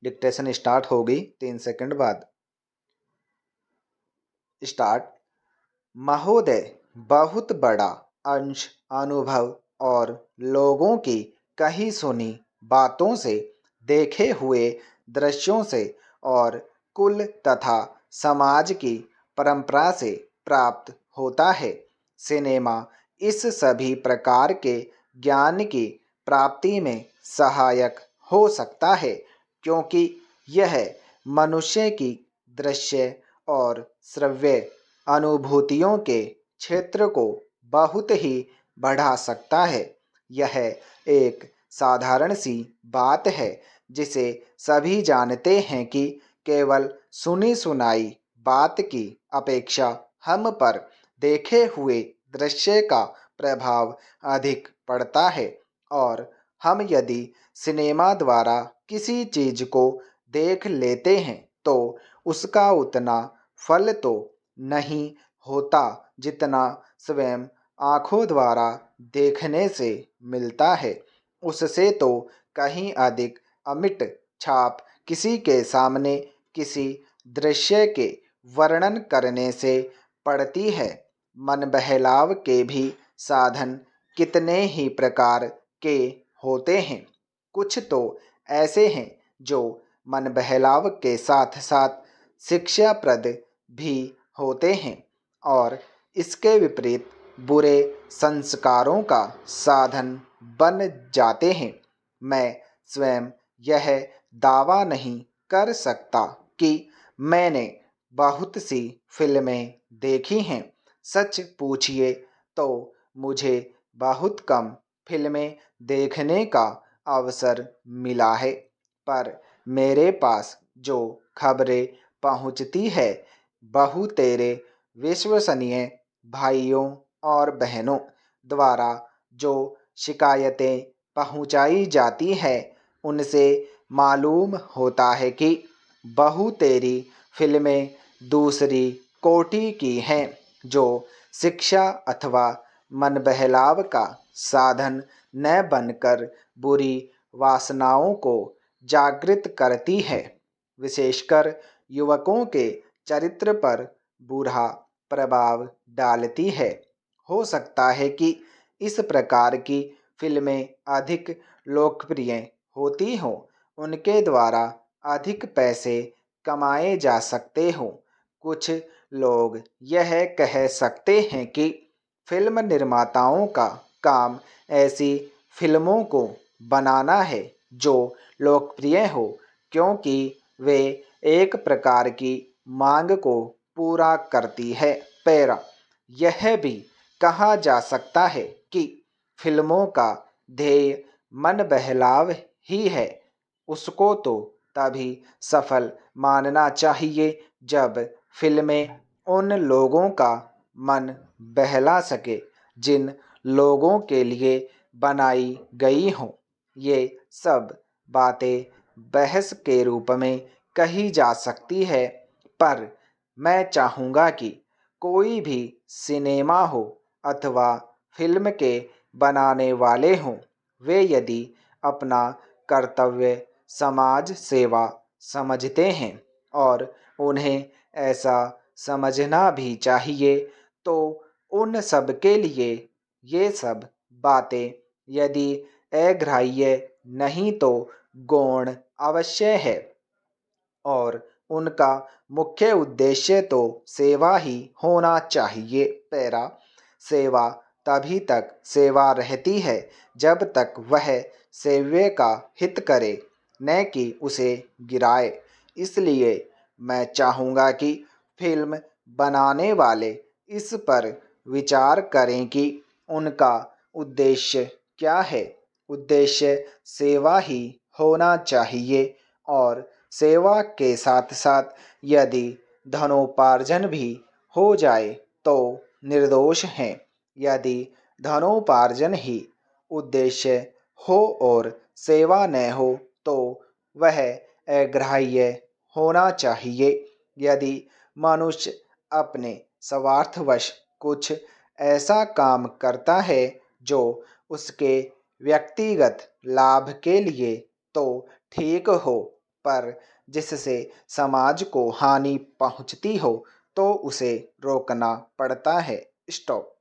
Dictation start होगी 3 second बाद। Start. महोदय, बहुत बड़ा अंश अनुभव और लोगों की कही सुनी बातों से, देखे हुए दृश्यों से और कुल तथा समाज की परंपरा से प्राप्त होता है। सिनेमा इस सभी प्रकार के ज्ञान की प्राप्ति में सहायक हो सकता है, क्योंकि यह मनुष्य की दृश्य और श्रव्य अनुभूतियों के क्षेत्र को बहुत ही बढ़ा सकता है। यह एक साधारण सी बात है जिसे सभी जानते हैं कि केवल सुनी सुनाई बात की अपेक्षा हम पर देखे हुए दृश्य का प्रभाव अधिक पड़ता है, और हम यदि सिनेमा द्वारा किसी चीज को देख लेते हैं तो उसका उतना फल तो नहीं होता जितना स्वयं आँखों द्वारा देखने से मिलता है। उससे तो कहीं अधिक अमिट छाप किसी के सामने किसी दृश्य के वर्णन करने से पड़ती है। मन बहलाव के भी साधन कितने ही प्रकार के होते हैं। कुछ तो ऐसे हैं जो मन बहलाव के साथ साथ शिक्षाप्रद भी होते हैं, और इसके विपरीत बुरे संस्कारों का साधन बन जाते हैं। मैं स्वयं यह दावा नहीं कर सकता कि मैंने बहुत सी फिल्में देखी हैं। सच पूछिए तो मुझे बहुत कम फिल्में देखने का अवसर मिला है, पर मेरे पास जो खबरें पहुंचती है बहुतेरे विश्वसनीय भाइयों और बहनों द्वारा जो शिकायतें पहुंचाई जाती है, उनसे मालूम होता है कि बहुतेरी फिल्में दूसरी कोटि की हैं, जो शिक्षा अथवा मन बहलाव का साधन न बनकर बुरी वासनाओं को जागृत करती है, विशेषकर युवकों के चरित्र पर बुरा प्रभाव डालती है। हो सकता है कि इस प्रकार की फिल्में अधिक लोकप्रिय होती हों, उनके द्वारा अधिक पैसे कमाए जा सकते हों। कुछ लोग यह कह सकते हैं कि फिल्म निर्माताओं का काम ऐसी फिल्मों को बनाना है जो लोकप्रिय हो, क्योंकि वे एक प्रकार की मांग को पूरा करती है। पैरा। यह भी कहा जा सकता है कि फिल्मों का ध्येय मन बहलाव ही है। उसको तो तभी सफल मानना चाहिए जब फिल्में उन लोगों का मन बहला सके जिन लोगों के लिए बनाई गई हों। ये सब बातें बहस के रूप में कही जा सकती है, पर मैं चाहूँगा कि कोई भी सिनेमा हो अथवा फिल्म के बनाने वाले हों, वे यदि अपना कर्तव्य समाज सेवा समझते हैं, और उन्हें ऐसा समझना भी चाहिए, तो उन सब के लिए ये सब बातें यदि अग्राह्य नहीं तो गौण अवश्य है, और उनका मुख्य उद्देश्य तो सेवा ही होना चाहिए। पैरा। सेवा तभी तक सेवा रहती है जब तक वह सेव्य का हित करे, न कि उसे गिराए। इसलिए मैं चाहूँगा कि फिल्म बनाने वाले इस पर विचार करें कि उनका उद्देश्य क्या है। उद्देश्य सेवा ही होना चाहिए, और सेवा के साथ साथ यदि धनोपार्जन भी हो जाए तो निर्दोष हैं। यदि धनोपार्जन ही उद्देश्य हो और सेवा न हो तो वह अग्राह्य होना चाहिए। यदि मनुष्य अपने स्वार्थवश कुछ ऐसा काम करता है जो उसके व्यक्तिगत लाभ के लिए तो ठीक हो, पर जिससे समाज को हानि पहुंचती हो तो उसे रोकना पड़ता है। स्टॉप।